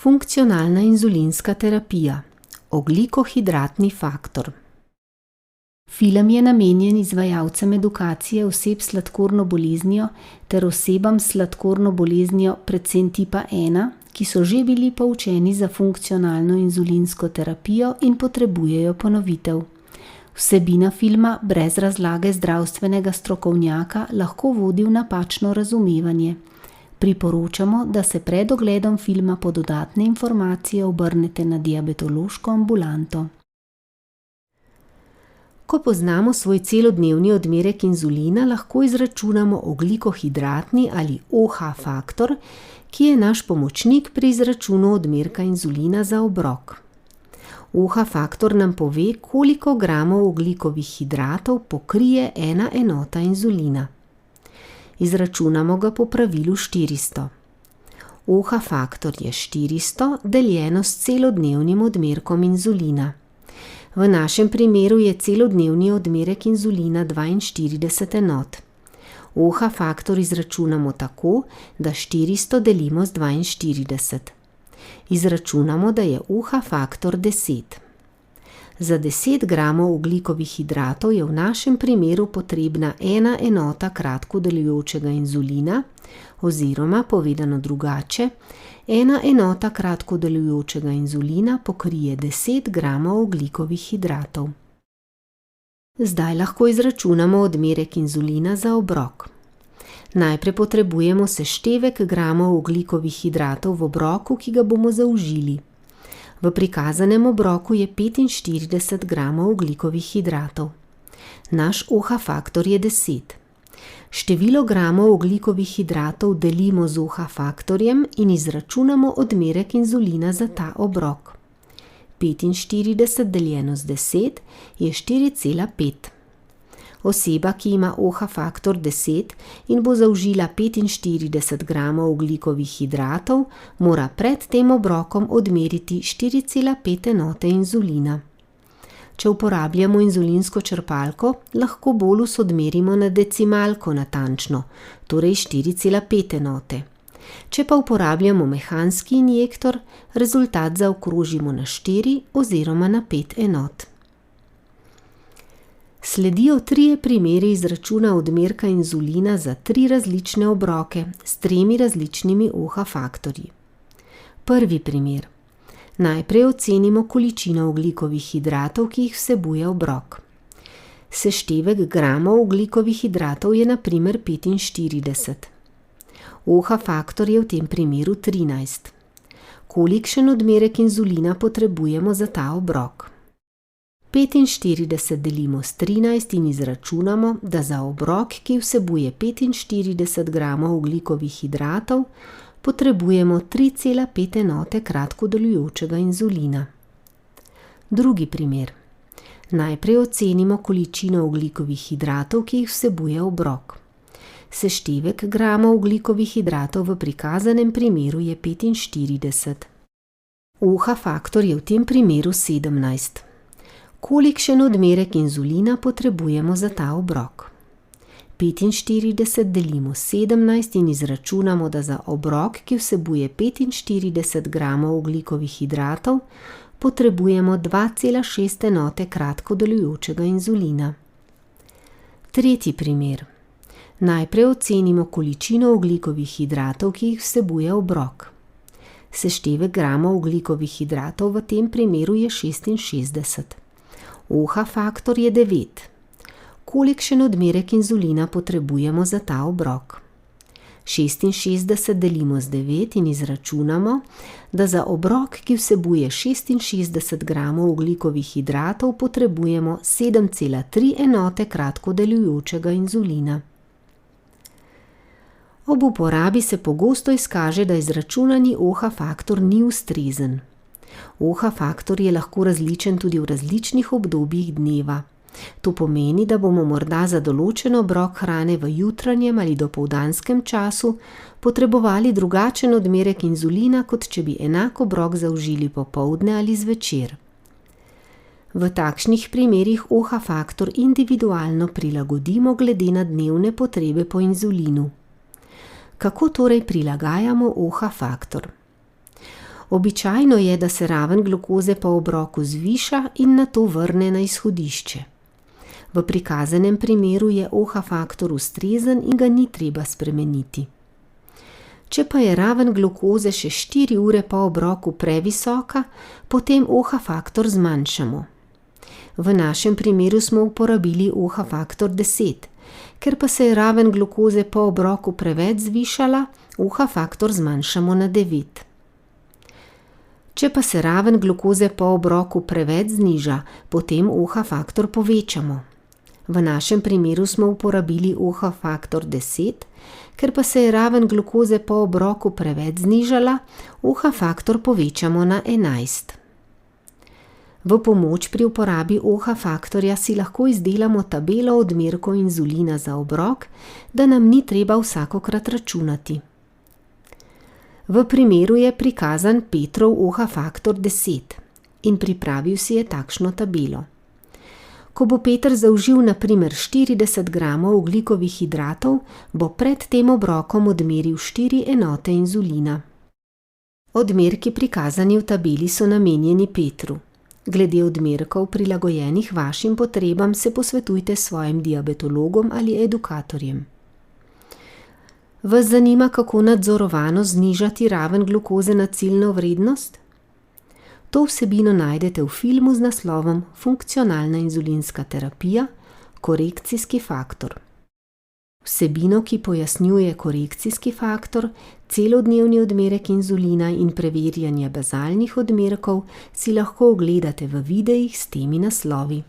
Funkcionalna inzulinska terapija. Ogljikohidratni faktor. Film je namenjen izvajalcem edukacije oseb s sladkorno boleznijo ter osebam s sladkorno boleznijo predvsem tipa 1, ki so že bili poučeni za funkcionalno inzulinsko terapijo in potrebujejo ponovitev. Vsebina filma brez razlage zdravstvenega strokovnjaka lahko vodi v napačno razumevanje. Priporočamo, da se pred ogledom filma po dodatne informacije obrnete na diabetološko ambulanto. Ko poznamo svoj celodnevni odmerek inzulina, lahko izračunamo ogljikohidratni ali OH faktor, ki je naš pomočnik pri izračunu odmerka inzulina za obrok. OH faktor nam pove, koliko gramov ogljikovih hidratov pokrije ena enota inzulina. Izračunamo ga po pravilu 400. OH faktor je 400 deljeno s celodnevnim odmerkom inzulina. V našem primeru je celodnevni odmerek inzulina 42 enot. OH faktor izračunamo tako, da 400 delimo z 42. Izračunamo, da je OH faktor 10. Za 10 gramov ogljikovih hidratov je v našem primeru potrebna ena enota kratko delujočega inzulina, oziroma povedano drugače, ena enota kratko delujočega inzulina pokrije 10 gramov ogljikovih hidratov. Zdaj lahko izračunamo odmerek inzulina za obrok. Najprej potrebujemo seštevek gramov ogljikovih hidratov v obroku, ki ga bomo zaužili. V prikazanem obroku je 45 gramov ogljikovih hidratov. Naš OH faktor je 10. Število gramov ogljikovih hidratov delimo z OH faktorjem in izračunamo odmerek inzulina za ta obrok. 45 deljeno z 10 je 4,5. Oseba, ki ima OH faktor 10 in bo zaužila 45 gramov ogljikovih hidratov, mora pred tem obrokom odmeriti 4,5 enote inzulina. Če uporabljamo inzulinsko črpalko, lahko bolus odmerimo na decimalko natančno, torej 4,5 enote. Če pa uporabljamo mehanski injektor, rezultat zaokrožimo na 4 oziroma na 5 enot. Sledijo 3 primeri izračuna odmerka inzulina za 3 različne obroke s 3 različnimi OH faktorji. Prvi primer. Najprej ocenimo količino ogljikovih hidratov, ki jih vsebuje obrok. Seštevek gramov ogljikovih hidratov je na primer 45. OH faktor je v tem primeru 13. Kolikšen odmerek inzulina potrebujemo za ta obrok? 45 delimo s 13 in izračunamo, da za obrok, ki vsebuje 45 gramov ogljikovih hidratov, potrebujemo 3,5 enote kratko delujočega inzulina. Drugi primer. Najprej ocenimo količino ogljikovih hidratov, ki jih vsebuje obrok. Seštevek gramov ogljikovih hidratov v prikazanem primeru je 45. OH faktor je v tem primeru 17. Kolikšen odmerek inzulina potrebujemo za ta obrok? 45 delimo s 17 in izračunamo, da za obrok, ki vsebuje 45 gramov ogljikovih hidratov, potrebujemo 2,6 enote kratko delujočega inzulina. Tretji primer. Najprej ocenimo količino ogljikovih hidratov, ki jih vsebuje obrok. Seštevek gramov ogljikovih hidratov v tem primeru je 66. OH faktor je 9. Kolikšen odmerek inzulina potrebujemo za ta obrok? 66 delimo z 9 in izračunamo, da za obrok, ki vsebuje 66 gramov ogljikovih hidratov, potrebujemo 7,3 enote kratko delujočega inzulina. Ob uporabi se pogosto izkaže, da izračunani OH faktor ni ustrezen. OH faktor je lahko različen tudi v različnih obdobjih dneva. To pomeni, da bomo morda za določen obrok hrane v jutranjem ali dopoldanskem času potrebovali drugačen odmerek inzulina, kot če bi enak obrok zaužili popoldne ali zvečer. V takšnih primerih OH faktor individualno prilagodimo glede na dnevne potrebe po inzulinu. Kako torej prilagajamo OH faktor? Običajno je, da se raven glukoze po obroku zviša in nato vrne na izhodišče. V prikazanem primeru je OH faktor ustrezen in ga ni treba spremeniti. Če pa je raven glukoze še 4 ure po obroku previsoka, potem OH faktor zmanjšamo. V našem primeru smo uporabili OH faktor 10. Ker pa se je raven glukoze po obroku preveč zvišala, OH faktor zmanjšamo na 9. Če pa se raven glukoze po obroku preveč zniža, potem OH faktor povečamo. V našem primeru smo uporabili OH faktor 10, ker pa se je raven glukoze po obroku preveč znižala, OH faktor povečamo na 11. V pomoč pri uporabi OH faktorja si lahko izdelamo tabelo odmerkov inzulina za obrok, da nam ni treba vsakokrat računati. V primeru je prikazan Petrov OH faktor 10 in pripravil si je takšno tabelo. Ko bo Peter zaužil na primer 40 gramov ogljikovih hidratov, bo pred tem obrokom odmeril 4 enote inzulina. Odmerki prikazani v tabeli so namenjeni Petru. Glede odmerkov prilagojenih vašim potrebam se posvetujte s svojim diabetologom ali edukatorjem. Vas zanima, kako nadzorovano znižati raven glukoze na ciljno vrednost? To vsebino najdete v filmu z naslovom Funkcionalna inzulinska terapija – korekcijski faktor. Vsebino, ki pojasnjuje korekcijski faktor, celodnevni odmerek inzulina in preverjanje bazalnih odmerkov, si lahko ogledate v videih s temi naslovi.